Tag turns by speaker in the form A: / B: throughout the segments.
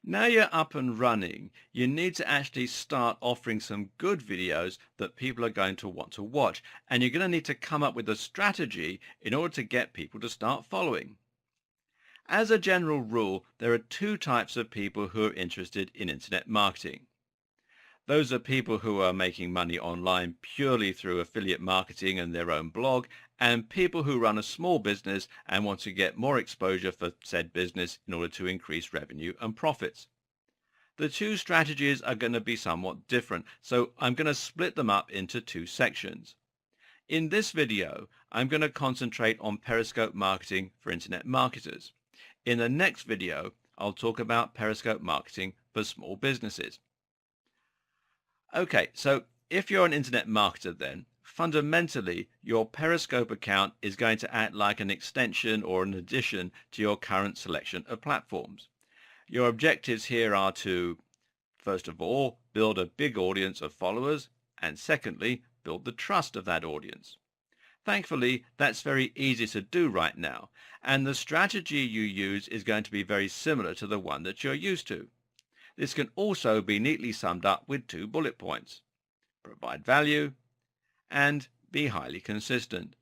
A: Now you're up and running, you need to actually start offering some good videos that people are going to want to watch. And you're going to need to come up with a strategy in order to get people to start following. As a general rule, there are two types of people who are interested in internet marketing. Those are people who are making money online purely through affiliate marketing and their own blog, and people who run a small business and want to get more exposure for said business in order to increase revenue and profits. The two strategies are going to be somewhat different, so I'm going to split them up into two sections. In this video, I'm going to concentrate on Periscope marketing for internet marketers. In the next video, I'll talk about Periscope marketing for small businesses. Okay, so if you're an internet marketer then, fundamentally your Periscope account is going to act like an extension or an addition to your current selection of platforms. Your objectives here are to, first of all, build a big audience of followers, and secondly, build the trust of that audience. Thankfully, that's very easy to do right now, and the strategy you use is going to be very similar to the one that you're used to. This can also be neatly summed up with two bullet points: provide value and be highly consistent.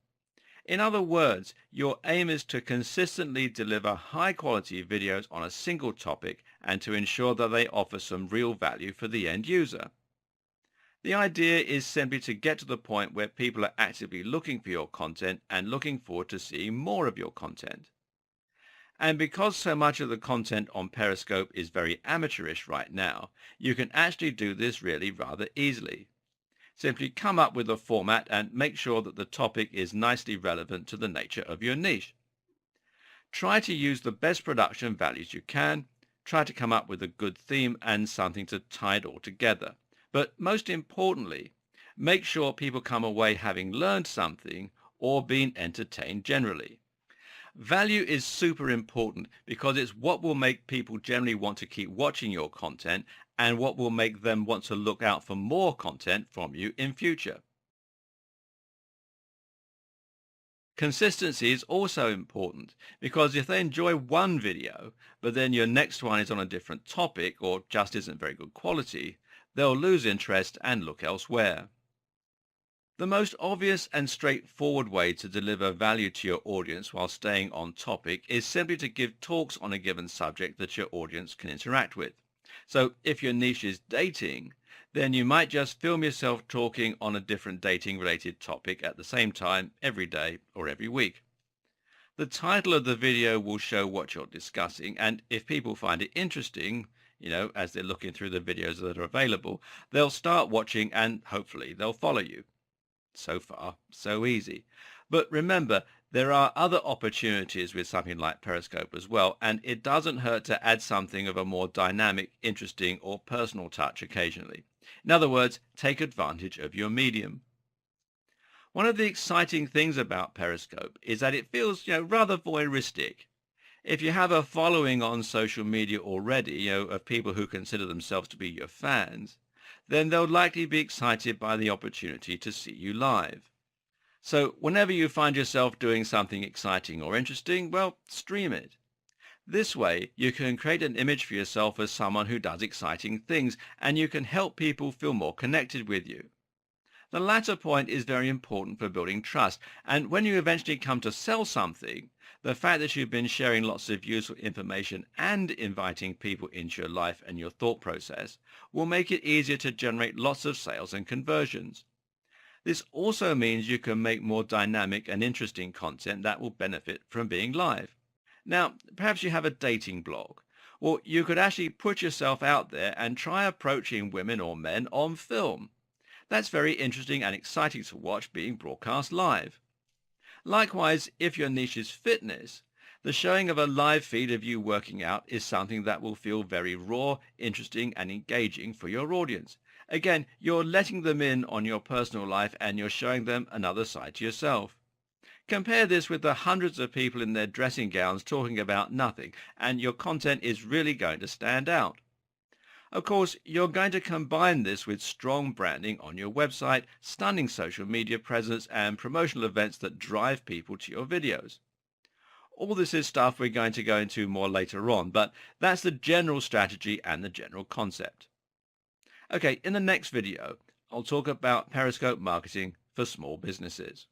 A: In other words, your aim is to consistently deliver high-quality videos on a single topic and to ensure that they offer some real value for the end user. The idea is simply to get to the point where people are actively looking for your content and looking forward to seeing more of your content. And because so much of the content on Periscope is very amateurish right now, you can actually do this really rather easily. Simply come up with a format and make sure that the topic is nicely relevant to the nature of your niche. Try to use the best production values you can. Try to come up with a good theme and something to tie it all together. But most importantly, make sure people come away having learned something or been entertained generally. Value is super important because it's what will make people generally want to keep watching your content and what will make them want to look out for more content from you in future. Consistency is also important because if they enjoy one video, but then your next one is on a different topic or just isn't very good quality, they'll lose interest and look elsewhere. The most obvious and straightforward way to deliver value to your audience while staying on topic is simply to give talks on a given subject that your audience can interact with. So if your niche is dating, then you might just film yourself talking on a different dating-related topic at the same time every day or every week. The title of the video will show what you're discussing, and if people find it interesting, as they're looking through the videos that are available, they'll start watching and hopefully they'll follow you. So far, so easy. But remember, there are other opportunities with something like Periscope as well, and it doesn't hurt to add something of a more dynamic, interesting, or personal touch occasionally. In other words, take advantage of your medium. One of the exciting things about Periscope is that it feels, rather voyeuristic. If you have a following on social media already, of people who consider themselves to be your fans, then they'll likely be excited by the opportunity to see you live. So whenever you find yourself doing something exciting or interesting, well, stream it. This way, you can create an image for yourself as someone who does exciting things, and you can help people feel more connected with you. The latter point is very important for building trust, and when you eventually come to sell something, the fact that you've been sharing lots of useful information and inviting people into your life and your thought process will make it easier to generate lots of sales and conversions. This also means you can make more dynamic and interesting content that will benefit from being live. Now, perhaps you have a dating blog. Well, you could actually put yourself out there and try approaching women or men on film. That's very interesting and exciting to watch being broadcast live. Likewise, if your niche is fitness, the showing of a live feed of you working out is something that will feel very raw, interesting, and engaging for your audience. Again, you're letting them in on your personal life and you're showing them another side to yourself. Compare this with the hundreds of people in their dressing gowns talking about nothing, and your content is really going to stand out. Of course, you're going to combine this with strong branding on your website, stunning social media presence, and promotional events that drive people to your videos. All this is stuff we're going to go into more later on, but that's the general strategy and the general concept. Okay, in the next video, I'll talk about Periscope marketing for small businesses.